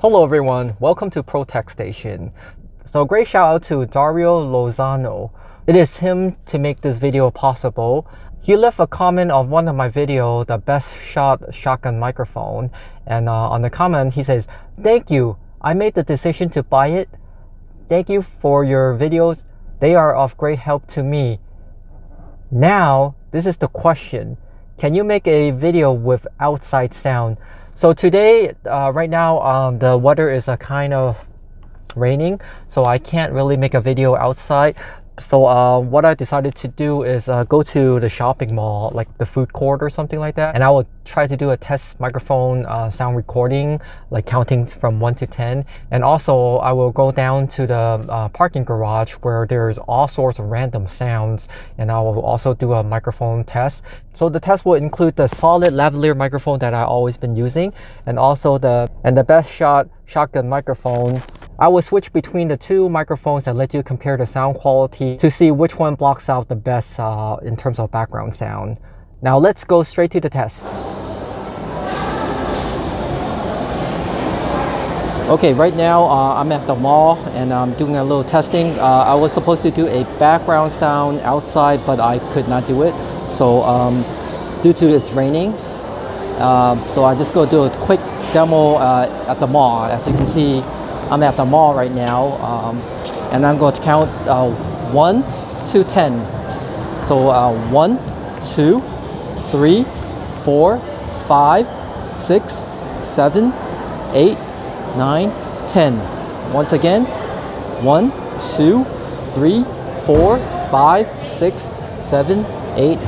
Hello everyone, welcome to ProTech Station. So great shout out to Dario Lozano. It is him to make this video possible. He left a comment on one of my videos, the Bestshoot shotgun microphone, and on the comment he says, "Thank you, I made the decision to buy it. Thank you for your videos, they are of great help to me. Now, this is the question, can you make a video with outside sound?" So today, right now, the weather is kind of raining, so I can't really make a video outside. So what I decided to do is go to the shopping mall, like the food court or something like that, and I will try to do a test microphone sound recording, like counting from 1 to 10. And also I will go down to the parking garage where there's all sorts of random sounds, and I will also do a microphone test. So the test will include the solid lavalier microphone that I've always been using, and also the Bestshoot shotgun microphone. I will switch between the two microphones and let you compare the sound quality to see which one blocks out the best in terms of background sound. Now let's go straight to the test. Okay, right now I'm at the mall and I'm doing a little testing. I was supposed to do a background sound outside, but I could not do it. So due to it's raining, so I just go do a quick demo at the mall. As you can see, I'm at the mall right now, and I'm going to count 1 to 10. So 1, 2, 3, 4, 5, 6, 7, 8, 9, 10. Once again, 1, 2, 3, 4, 5, 6, 7, 8,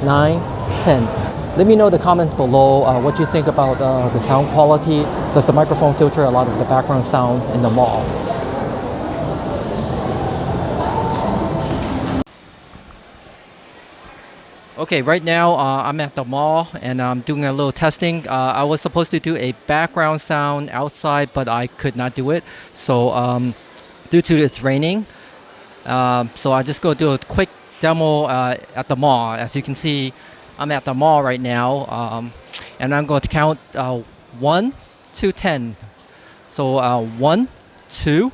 9, 10. Let me know in the comments below what you think about the sound quality. Does the microphone filter a lot of the background sound in the mall? Okay, right now I'm at the mall and I'm doing a little testing. I was supposed to do a background sound outside, but I could not do it. So due to it's raining, so I just go do a quick demo at the mall. As you can see, I'm at the mall right now, and I'm going to count 1 to 10. So 1, 2,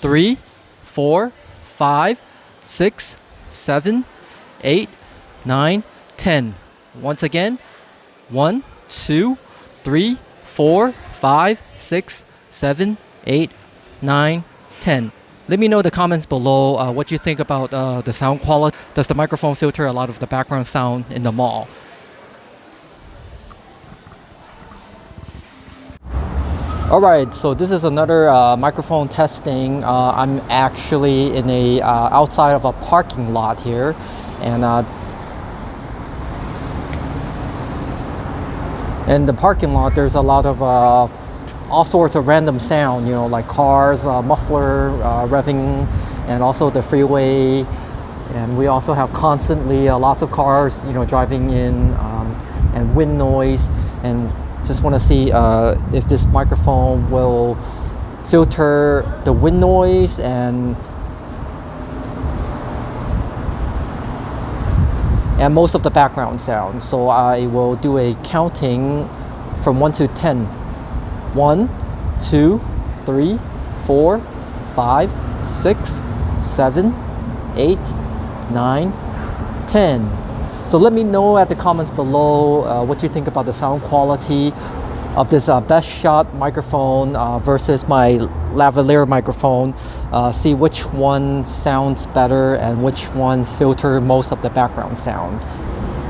3, 4, 5, 6, 7, 8, 9, 10. Once again, 1, 2, 3, 4, 5, 6, 7, 8, 9, 10. Let me know in the comments below what you think about the sound quality. Does the microphone filter a lot of the background sound in the mall? Alright, so this is another microphone testing. I'm actually in a outside of a parking lot here, and in the parking lot there's a lot of all sorts of random sound, you know, like cars, muffler revving, and also the freeway. And we also have constantly lots of cars, you know, driving in, and wind noise. And just want to see if this microphone will filter the wind noise and most of the background sound. So I will do a counting from 1 to 10. 1, 2, 3, 4, 5, 6, 7, 8, 9, 10. So let me know at the comments below what you think about the sound quality of this Bestshoot microphone versus my lavalier microphone. See which one sounds better and which ones filter most of the background sound.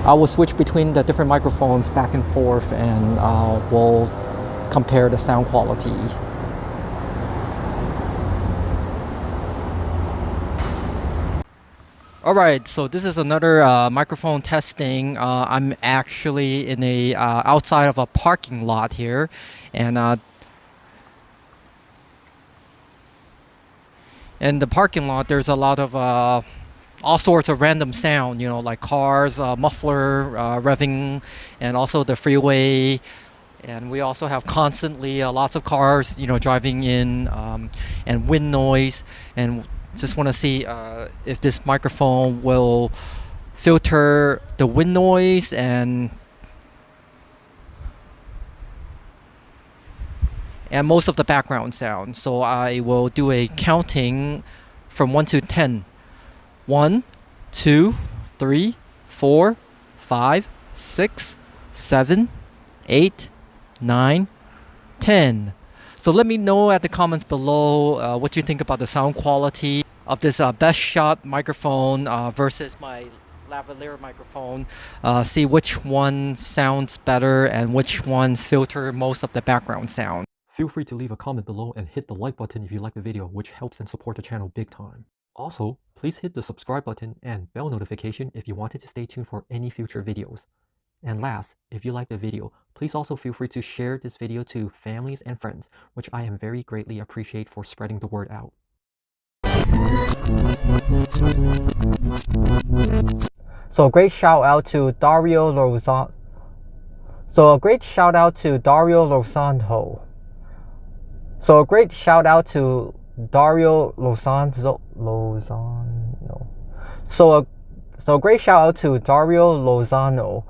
I will switch between the different microphones back and forth, and we'll compare the sound quality. Alright, so this is another microphone testing. I'm actually in a outside of a parking lot here, and in the parking lot there's a lot of all sorts of random sound, you know, like cars, muffler revving, and also the freeway. And we also have constantly lots of cars, you know, driving in, and wind noise. And just want to see if this microphone will filter the wind noise and and most of the background sound. So I will do a counting from 1 to 10. 1, 2, 3, 4, 5, 6, 7, 8, 9, 10. So let me know at the comments below what you think about the sound quality of this Bestshoot microphone versus my lavalier microphone. See which one sounds better and which ones filter most of the background sound. Feel free to leave a comment below and hit the like button if you like the video, which helps and support the channel big time. Also, please hit the subscribe button and bell notification if you wanted to stay tuned for any future videos. And last, if you liked the video, please also feel free to share this video to families and friends, which I am very greatly appreciate for spreading the word out. So a great shout out to Dario Lozano. So a great shout out to Dario Lozano. So a great shout out to Dario Lozano. So a great shout out to Dario Lozano.